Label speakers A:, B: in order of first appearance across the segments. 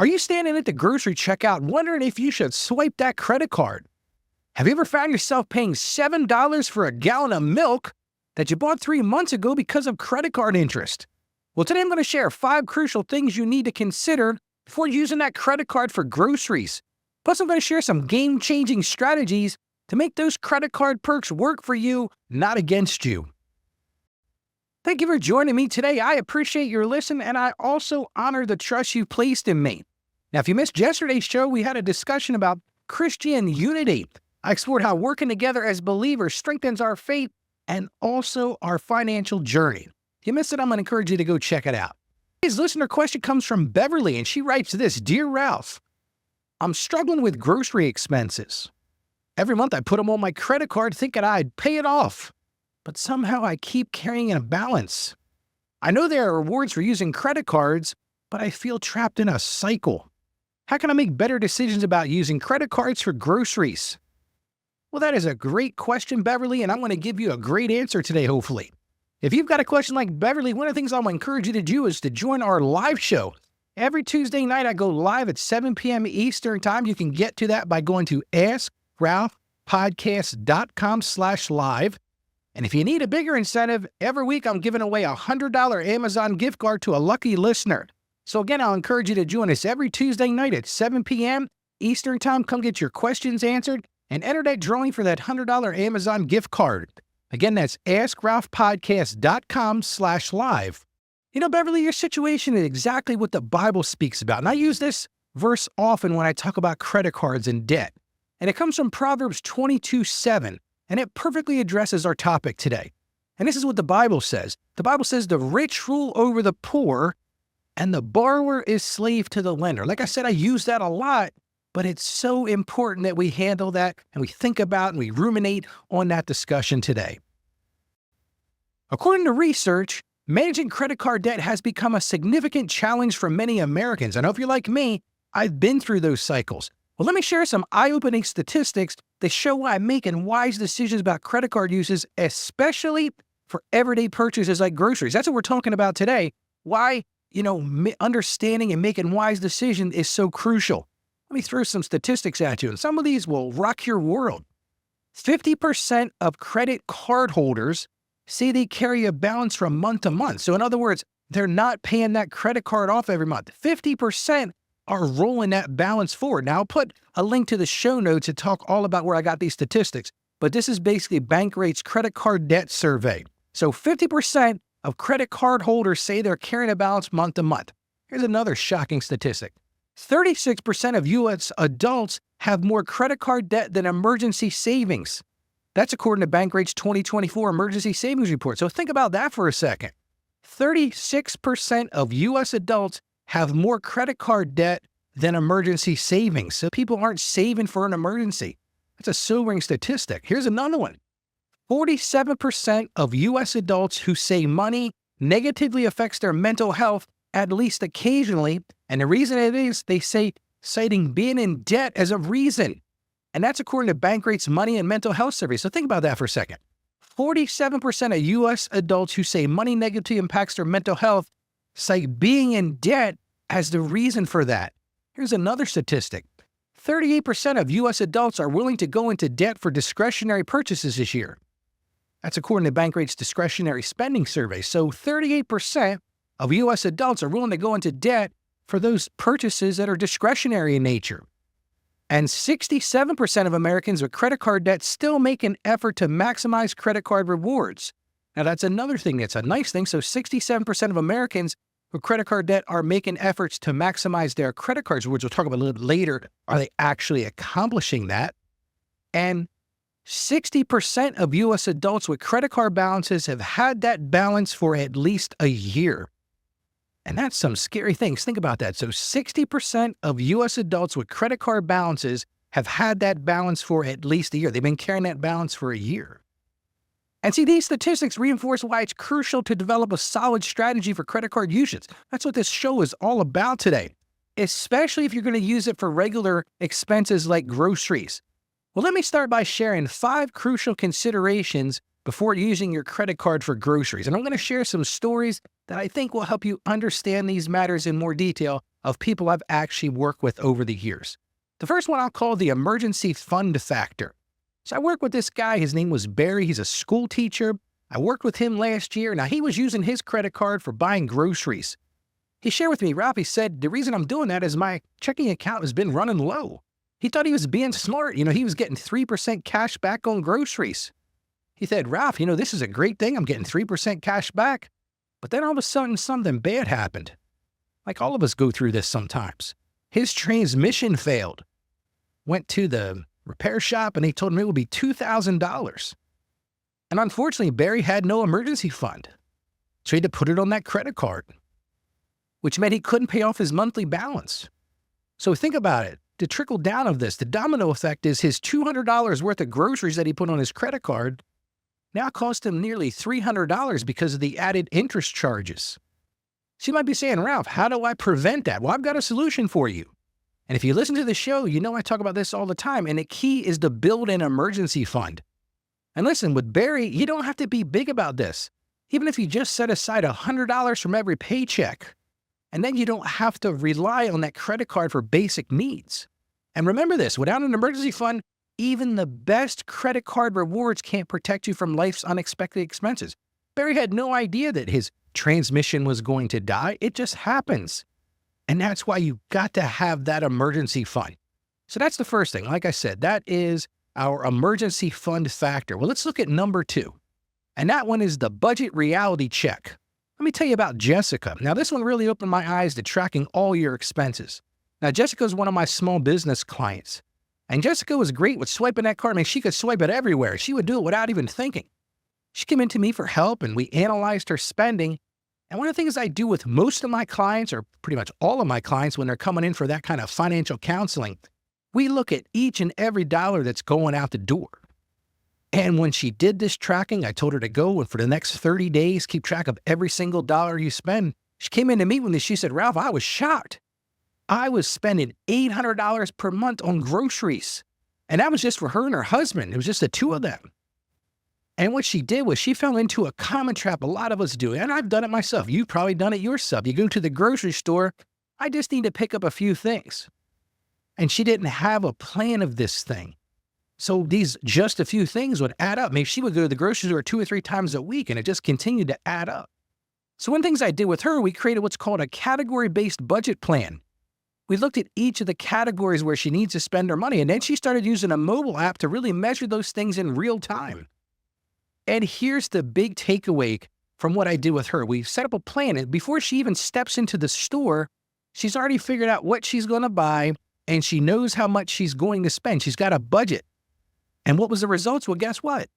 A: Are you standing at the grocery checkout wondering if you should swipe that credit card? Have you ever found yourself paying $7 for a gallon of milk that you bought 3 months ago because of credit card interest? Well, today I'm going to share 5 crucial things you need to consider before using that credit card for groceries. Plus, I'm going to share some game-changing strategies to make those credit card perks work for you, not against you. Thank you for joining me today. I appreciate your listen, and I also honor the trust you placed in me. Now, if you missed yesterday's show, we had a discussion about Christian unity. I explored how working together as believers strengthens our faith and also our financial journey. If you missed it, I'm going to encourage you to go check it out. Today's listener question comes from Beverly, and she writes this: Dear Ralph, I'm struggling with grocery expenses. Every month I put them on my credit card thinking I'd pay it off, but somehow I keep carrying a balance. I know there are rewards for using credit cards, but I feel trapped in a cycle. How can I make better decisions about using credit cards for groceries? Well, that is a great question, Beverly, and I'm going to give you a great answer today, hopefully. If you've got a question like Beverly, one of the things I'm going to encourage you to do is to join our live show. Every Tuesday night, I go live at 7 p.m. Eastern Time. You can get to that by going to askralphpodcast.com/live. And if you need a bigger incentive, every week I'm giving away a $100 Amazon gift card to a lucky listener. So again, I'll encourage you to join us every Tuesday night at 7 p.m. Eastern Time. Come get your questions answered and enter that drawing for that $100 Amazon gift card. Again, that's askralphpodcast.com/live. You know, Beverly, your situation is exactly what the Bible speaks about. And I use this verse often when I talk about credit cards and debt. And it comes from Proverbs 22:7. And it perfectly addresses our topic today. And this is what the Bible says. The Bible says the rich rule over the poor and the borrower is slave to the lender. Like I said, I use that a lot, but it's so important that we handle that and we think about and we ruminate on that discussion today. According to research, managing credit card debt has become a significant challenge for many Americans. I know if you're like me, I've been through those cycles. Well, let me share some eye-opening statistics that show why I'm making wise decisions about credit card uses, especially for everyday purchases like groceries. That's what we're talking about today. Why, understanding and making wise decisions is so crucial. Let me throw some statistics at you, and some of these will rock your world. 50% of credit card holders say they carry a balance from month to month. So in other words, they're not paying that credit card off every month. 50% are rolling that balance forward. Now, I'll put a link to the show notes to talk all about where I got these statistics, but this is basically Bankrate's credit card debt survey. So 50% of credit card holders say they're carrying a balance month to month. Here's another shocking statistic. 36% of U.S. adults have more credit card debt than emergency savings. That's according to Bankrate's 2024 Emergency Savings Report. So think about that for a second. 36% of U.S. adults have more credit card debt than emergency savings. So people aren't saving for an emergency. That's a sobering statistic. Here's another one. 47% of U.S. adults who say money negatively affects their mental health at least occasionally. And the reason it is, they say, citing being in debt as a reason. And that's according to Bankrate's Money and Mental Health Survey. So think about that for a second. 47% of U.S. adults who say money negatively impacts their mental health cite being in debt as the reason for that. Here's another statistic. 38% of U.S. adults are willing to go into debt for discretionary purchases this year. That's according to Bankrate's discretionary spending survey. So 38% of U.S. adults are willing to go into debt for those purchases that are discretionary in nature. And 67% of Americans with credit card debt still make an effort to maximize credit card rewards. Now, that's another thing that's a nice thing. So 67% of Americans with credit card debt are making efforts to maximize their credit cards, which we'll talk about a little bit later. Are they actually accomplishing that? And 60% of U.S. adults with credit card balances have had that balance for at least a year. And that's some scary things. Think about that. So 60% of U.S. adults with credit card balances have had that balance for at least a year. They've been carrying that balance for a year. And see, these statistics reinforce why it's crucial to develop a solid strategy for credit card usage. That's what this show is all about today, especially if you're going to use it for regular expenses like groceries. Well, let me start by sharing 5 crucial considerations before using your credit card for groceries. And I'm going to share some stories that I think will help you understand these matters in more detail of people I've actually worked with over the years. The first one I'll call the emergency fund factor. So I worked with this guy. His name was Barry. He's a school teacher. I worked with him last year. Now, he was using his credit card for buying groceries. He shared with me, Ralph, he said, the reason I'm doing that is my checking account has been running low. He thought he was being smart. He was getting 3% cash back on groceries. He said, Ralph, this is a great thing. I'm getting 3% cash back. But then all of a sudden, something bad happened. Like all of us go through this sometimes. His transmission failed. Went to the repair shop and they told him it would be $2,000. And unfortunately, Barry had no emergency fund. So he had to put it on that credit card, which meant he couldn't pay off his monthly balance. So think about it. The trickle down of this, the domino effect is his $200 worth of groceries that he put on his credit card now cost him nearly $300 because of the added interest charges. So you might be saying, Ralph, how do I prevent that? Well, I've got a solution for you. And if you listen to the show, I talk about this all the time. And the key is to build an emergency fund. And listen, with Barry, you don't have to be big about this. Even if you just set aside $100 from every paycheck, and then you don't have to rely on that credit card for basic needs. And remember this, without an emergency fund, even the best credit card rewards can't protect you from life's unexpected expenses. Barry had no idea that his transmission was going to die. It just happens. And that's why you got to have that emergency fund. So that's the first thing. Like I said, that is our emergency fund factor. Well, let's look at number 2. And that one is the budget reality check. Let me tell you about Jessica. Now, this one really opened my eyes to tracking all your expenses. Now, Jessica is one of my small business clients. And Jessica was great with swiping that card. I mean, she could swipe it everywhere. She would do it without even thinking. She came into me for help and we analyzed her spending. And one of the things I do with most of my clients, or pretty much all of my clients when they're coming in for that kind of financial counseling, we look at each and every dollar that's going out the door. And when she did this tracking, I told her to go and for the next 30 days, keep track of every single dollar you spend. She came in to meet with me. She said, Ralph, I was shocked. I was spending $800 per month on groceries. And that was just for her and her husband. It was just the two of them. And what she did was she fell into a common trap a lot of us do. And I've done it myself. You've probably done it yourself. You go to the grocery store. I just need to pick up a few things. And she didn't have a plan of this thing. So these just a few things would add up. Maybe she would go to the grocery store 2 or 3 times a week and it just continued to add up. So one of the things I did with her, we created what's called a category-based budget plan. We looked at each of the categories where she needs to spend her money, and then she started using a mobile app to really measure those things in real time. And here's the big takeaway from what I did with her. We set up a plan, and before she even steps into the store, she's already figured out what she's going to buy, and she knows how much she's going to spend. She's got a budget. And what was the results? Well, guess what?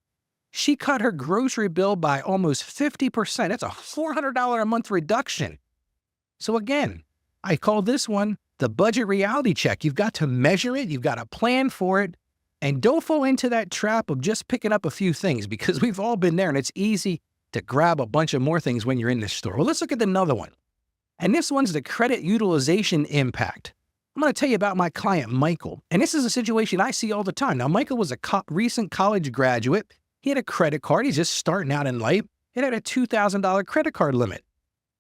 A: She cut her grocery bill by almost 50%. That's a $400 a month reduction. So again, I call this one the budget reality check. You've got to measure it. You've got to plan for it. And don't fall into that trap of just picking up a few things, because we've all been there and it's easy to grab a bunch of more things when you're in the store. Well, let's look at another one. And this one's the credit utilization impact. I'm going to tell you about my client, Michael. And this is a situation I see all the time. Now, Michael was a recent college graduate. He had a credit card. He's just starting out in life. It had a $2,000 credit card limit.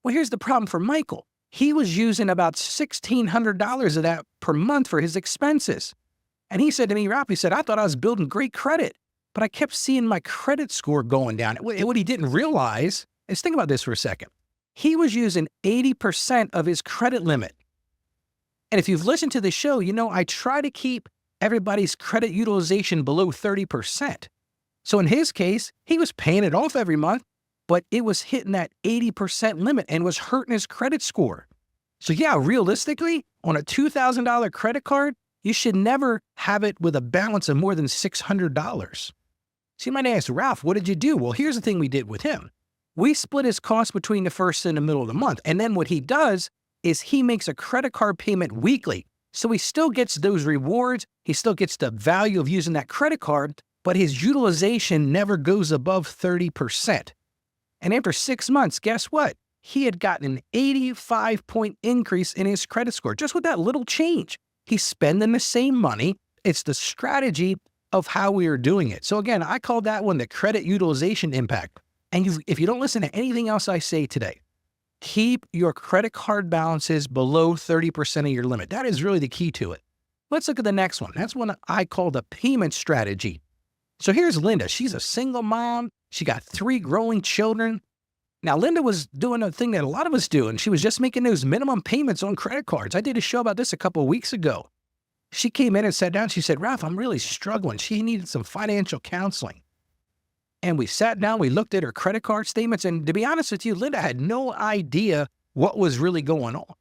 A: Well, here's the problem for Michael. He was using about $1,600 of that per month for his expenses. And he said to me, Ralph, he said, I thought I was building great credit, but I kept seeing my credit score going down. What he didn't realize is, think about this for a second. He was using 80% of his credit limit. And if you've listened to the show, I try to keep everybody's credit utilization below 30%. So in his case, he was paying it off every month, but it was hitting that 80% limit and was hurting his credit score. So yeah, realistically, on a $2,000 credit card, you should never have it with a balance of more than $600. So you might ask, Ralph, what did you do? Well, here's the thing we did with him. We split his cost between the first and the middle of the month. And then what he does is he makes a credit card payment weekly. So he still gets those rewards. He still gets the value of using that credit card, but his utilization never goes above 30%. And after 6 months, guess what? He had gotten an 85-point increase in his credit score just with that little change. He's spending the same money. It's the strategy of how we are doing it. So again, I call that one the credit utilization impact. And if you don't listen to anything else I say today, keep your credit card balances below 30% of your limit. That is really the key to it. Let's look at the next one. That's one I call the payment strategy. So here's Linda. She's a single mom. She got 3 growing children. Now, Linda was doing a thing that a lot of us do, and she was just making those minimum payments on credit cards. I did a show about this a couple of weeks ago. She came in and sat down. She said, Ralph, I'm really struggling. She needed some financial counseling. And we sat down, we looked at her credit card statements, and to be honest with you, Linda had no idea what was really going on.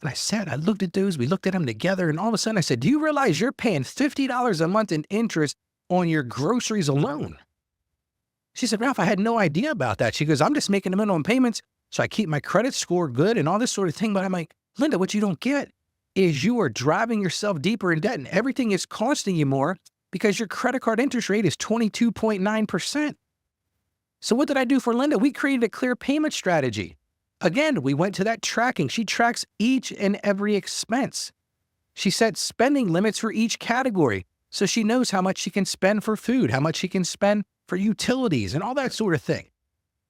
A: And I looked at those, we looked at them together, and all of a sudden I said, do you realize you're paying $50 a month in interest on your groceries alone? She said, Ralph, I had no idea about that. She goes, I'm just making the minimum payments so I keep my credit score good and all this sort of thing. But I'm like, Linda, what you don't get is you are driving yourself deeper in debt, and everything is costing you more because your credit card interest rate is 22.9%. So what did I do for Linda? We created a clear payment strategy. Again, we went to that tracking. She tracks each and every expense. She set spending limits for each category, so she knows how much she can spend for food, how much she can spend for utilities, and all that sort of thing.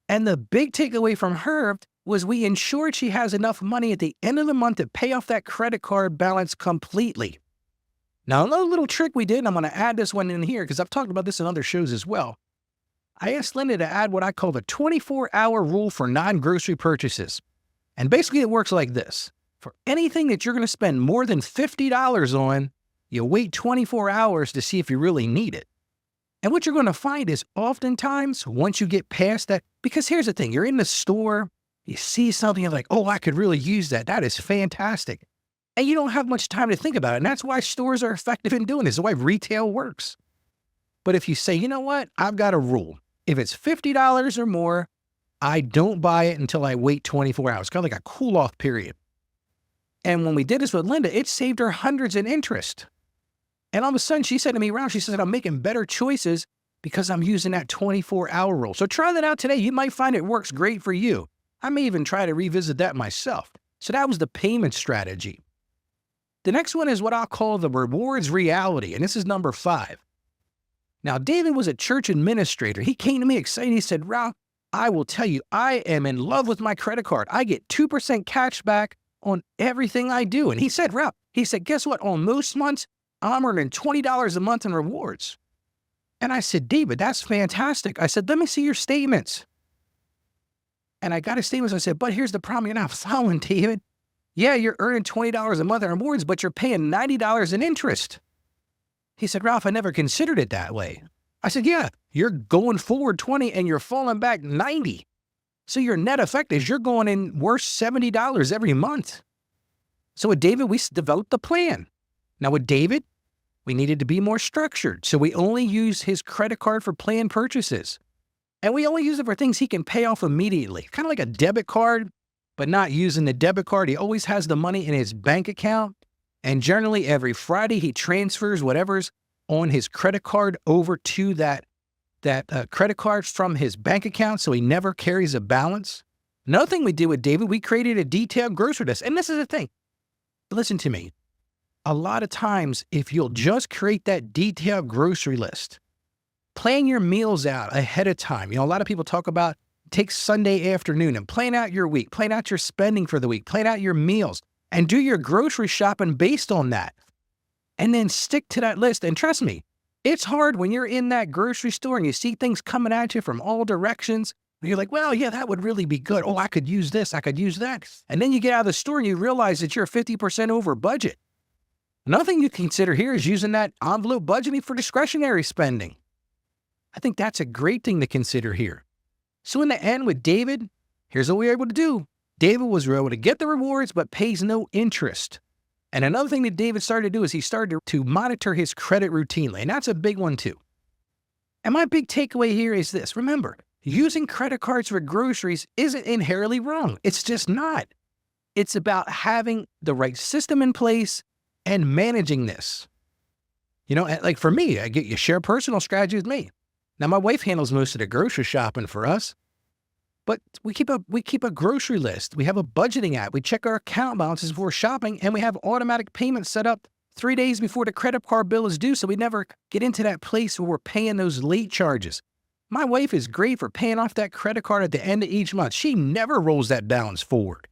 A: And the big takeaway from her was we ensured she has enough money at the end of the month to pay off that credit card balance completely. Now, another little trick we did, and I'm going to add this one in here because I've talked about this in other shows as well. I asked Linda to add what I call the 24-hour rule for non-grocery purchases. And basically it works like this. For anything that you're going to spend more than $50 on, you wait 24 hours to see if you really need it. And what you're going to find is oftentimes once you get past that, because here's the thing, you're in the store, you see something, you're like, oh, I could really use that. That is fantastic. And you don't have much time to think about it. And that's why stores are effective in doing this. That's why retail works. But if you say, you know what, I've got a rule. If it's $50 or more, I don't buy it until I wait 24 hours. It's kind of like a cool off period. And when we did this with Linda, it saved her hundreds in interest. And all of a sudden she said to me, Ralph, she said, I'm making better choices because I'm using that 24-hour rule. So try that out today. You might find it works great for you. I may even try to revisit that myself. So that was the payment strategy. The next one is what I'll call the rewards reality. And this is number 5. Now, David was a church administrator. He came to me excited. He said, Ralph, I will tell you, I am in love with my credit card. I get 2% cash back on everything I do. And he said, Ralph, he said, guess what? On most months, I'm earning $20 a month in rewards. And I said, David, that's fantastic. I said, let me see your statements. And I got his statements. I said, but here's the problem. You're not following, David. Yeah, you're earning $20 a month in rewards, but you're paying $90 in interest. He said, Ralph, I never considered it that way. I said, yeah, you're going forward 20 and you're falling back 90. So your net effect is you're going in worse $70 every month. So with David, we developed a plan. Now with David, we needed to be more structured. So we only use his credit card for planned purchases. And we only use it for things he can pay off immediately. Kind of like a debit card, but not using the debit card. He always has the money in his bank account. And generally every Friday he transfers whatever's on his credit card over to that credit card from his bank account, so he never carries a balance. Another thing we did with David, we created a detailed grocery list. And this is the thing. Listen to me. A lot of times, if you'll just create that detailed grocery list, plan your meals out ahead of time. You know, a lot of people talk about take Sunday afternoon and plan out your week, plan out your spending for the week, plan out your meals, and do your grocery shopping based on that. And then stick to that list. And trust me, it's hard when you're in that grocery store and you see things coming at you from all directions. And you're like, well, yeah, that would really be good. Oh, I could use this. I could use that. And then you get out of the store and you realize that you're 50% over budget. Another thing you consider here is using that envelope budgeting for discretionary spending. I think that's a great thing to consider here. So in the end with David, here's what we were able to do. David was able to get the rewards, but pays no interest. And another thing that David started to do is he started to monitor his credit routinely. And that's a big one too. And my big takeaway here is this. Remember, using credit cards for groceries isn't inherently wrong. It's just not. It's about having the right system in place and managing this. You know, like for me, you share personal strategy with me. Now, my wife handles most of the grocery shopping for us. But we keep a grocery list. We have a budgeting app. We check our account balances before shopping, and we have automatic payments set up 3 days before the credit card bill is due so we never get into that place where we're paying those late charges. My wife is great for paying off that credit card at the end of each month. She never rolls that balance forward.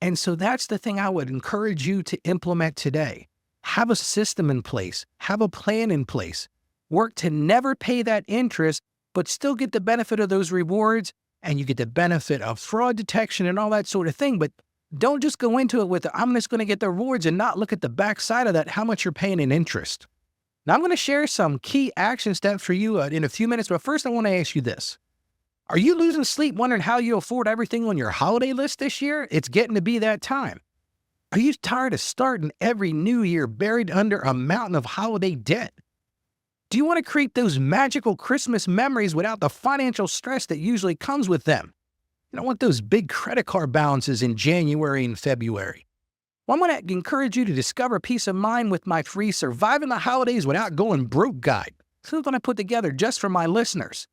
A: And so that's the thing I would encourage you to implement today. Have a system in place. Have a plan in place. Work to never pay that interest, but still get the benefit of those rewards, and you get the benefit of fraud detection and all that sort of thing. But don't just go into it with, I'm just going to get the rewards and not look at the backside of that, how much you're paying in interest. Now, I'm going to share some key action steps for you in a few minutes, but first I want to ask you this. Are you losing sleep wondering how you afford everything on your holiday list this year? It's getting to be that time. Are you tired of starting every new year buried under a mountain of holiday debt? Do you want to create those magical Christmas memories without the financial stress that usually comes with them? You don't want those big credit card balances in January and February. Well, I'm going to encourage you to discover peace of mind with my free Surviving the Holidays Without Going Broke guide. This is what I put together just for my listeners.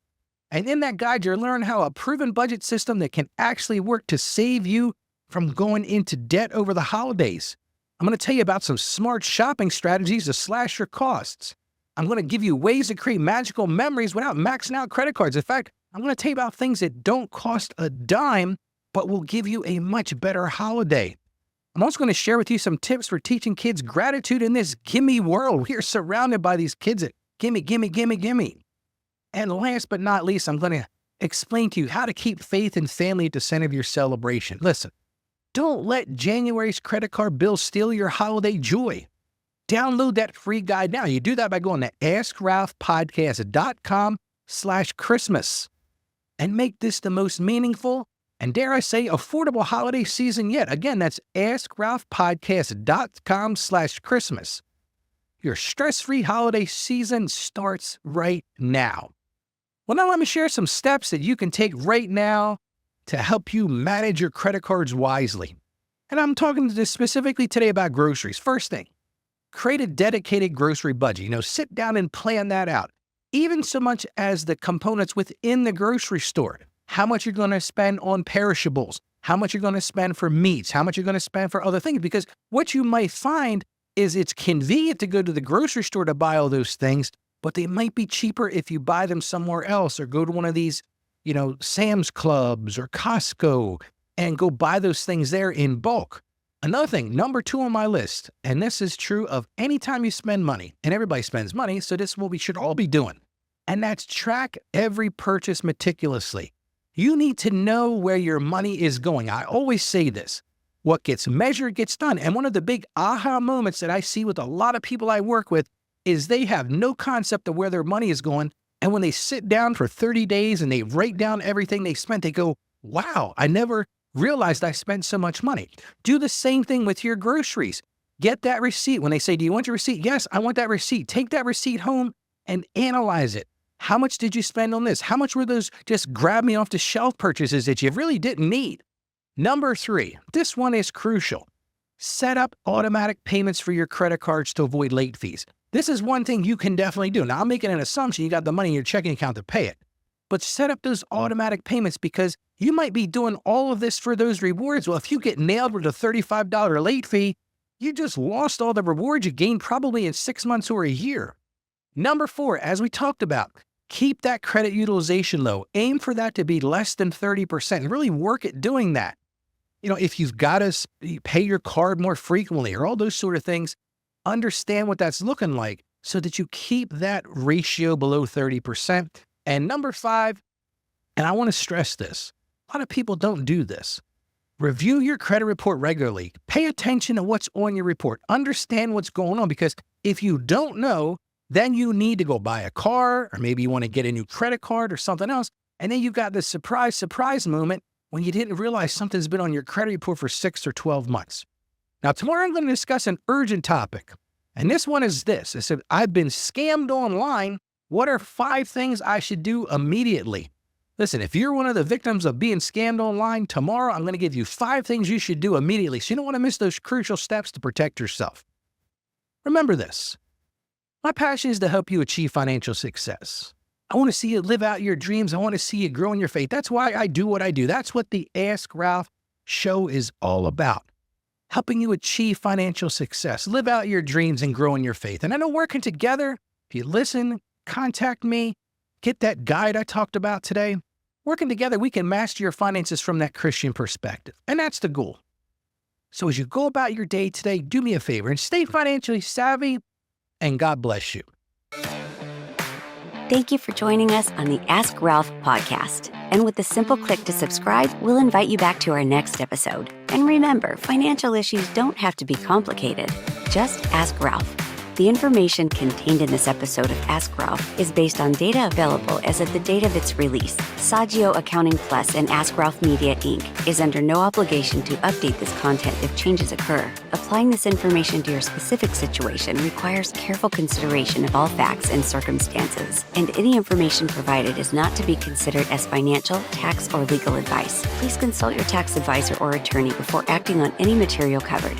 A: And in that guide, you'll learn how a proven budget system that can actually work to save you from going into debt over the holidays. I'm going to tell you about some smart shopping strategies to slash your costs. I'm going to give you ways to create magical memories without maxing out credit cards. In fact, I'm going to tell you about things that don't cost a dime, but will give you a much better holiday. I'm also going to share with you some tips for teaching kids gratitude in this gimme world. We are surrounded by these kids that gimme, gimme, gimme, gimme. And last but not least, I'm going to explain to you how to keep faith and family at the center of your celebration. Listen, don't let January's credit card bill steal your holiday joy. Download that free guide now. You do that by going to AskRalphPodcast.com/Christmas and make this the most meaningful and, dare I say, affordable holiday season yet. Again, that's AskRalphPodcast.com/Christmas. Your stress-free holiday season starts right now. Well, now let me share some steps that you can take right now to help you manage your credit cards wisely. And I'm talking specifically today about groceries. First thing, create a dedicated grocery budget. Sit down and plan that out. Even so much as the components within the grocery store. How much you're going to spend on perishables, how much you're going to spend for meats, how much you're going to spend for other things. Because what you might find is it's convenient to go to the grocery store to buy all those things, but they might be cheaper if you buy them somewhere else or go to one of these, Sam's Clubs or Costco and go buy those things there in bulk. Another thing, number 2 on my list, and this is true of any time you spend money, and everybody spends money, so this is what we should all be doing, and that's track every purchase meticulously. You need to know where your money is going. I always say this. What gets measured gets done. And one of the big aha moments that I see with a lot of people I work with is they have no concept of where their money is going. And when they sit down for 30 days and they write down everything they spent, they go, wow, I never realized I spent so much money. Do the same thing with your groceries. Get that receipt. When they say, do you want your receipt? Yes, I want that receipt. Take that receipt home and analyze it. How much did you spend on this? How much were those just grab me off the shelf purchases that you really didn't need? Number 3, this one is crucial. Set up automatic payments for your credit cards to avoid late fees. This is one thing you can definitely do. Now, I'm making an assumption you got the money in your checking account to pay it. But set up those automatic payments because you might be doing all of this for those rewards. Well, if you get nailed with a $35 late fee, you just lost all the rewards you gained probably in 6 months or a year. Number 4, as we talked about, keep that credit utilization low. Aim for that to be less than 30% and really work at doing that. If you've got to pay your card more frequently or all those sort of things, understand what that's looking like so that you keep that ratio below 30%. And number 5, and I want to stress this, a lot of people don't do this. Review your credit report regularly. Pay attention to what's on your report. Understand what's going on because if you don't know, then you need to go buy a car or maybe you want to get a new credit card or something else. And then you've got this surprise moment when you didn't realize something's been on your credit report for 6 or 12 months. Now, tomorrow I'm going to discuss an urgent topic. And this one is this. I said, I've been scammed online. What are 5 things I should do immediately? Listen, if you're one of the victims of being scammed online, tomorrow I'm going to give you 5 things you should do immediately. So you don't want to miss those crucial steps to protect yourself. Remember this. My passion is to help you achieve financial success. I want to see you live out your dreams. I want to see you grow in your faith. That's why I do what I do. That's what the Ask Ralph show is all about. helping you achieve financial success, live out your dreams, and grow in your faith. And I know working together, if you listen, contact me, get that guide I talked about today. Working together, we can master your finances from that Christian perspective. And that's the goal. So as you go about your day today, do me a favor and stay financially savvy, and God bless you.
B: Thank you for joining us on the Ask Ralph podcast. And with a simple click to subscribe, we'll invite you back to our next episode. And remember, financial issues don't have to be complicated. Just ask Ralph. The information contained in this episode of Ask Ralph is based on data available as of the date of its release. Saggio Accounting Plus and Ask Ralph Media, Inc. is under no obligation to update this content if changes occur. Applying this information to your specific situation requires careful consideration of all facts and circumstances, and any information provided is not to be considered as financial, tax, or legal advice. Please consult your tax advisor or attorney before acting on any material covered.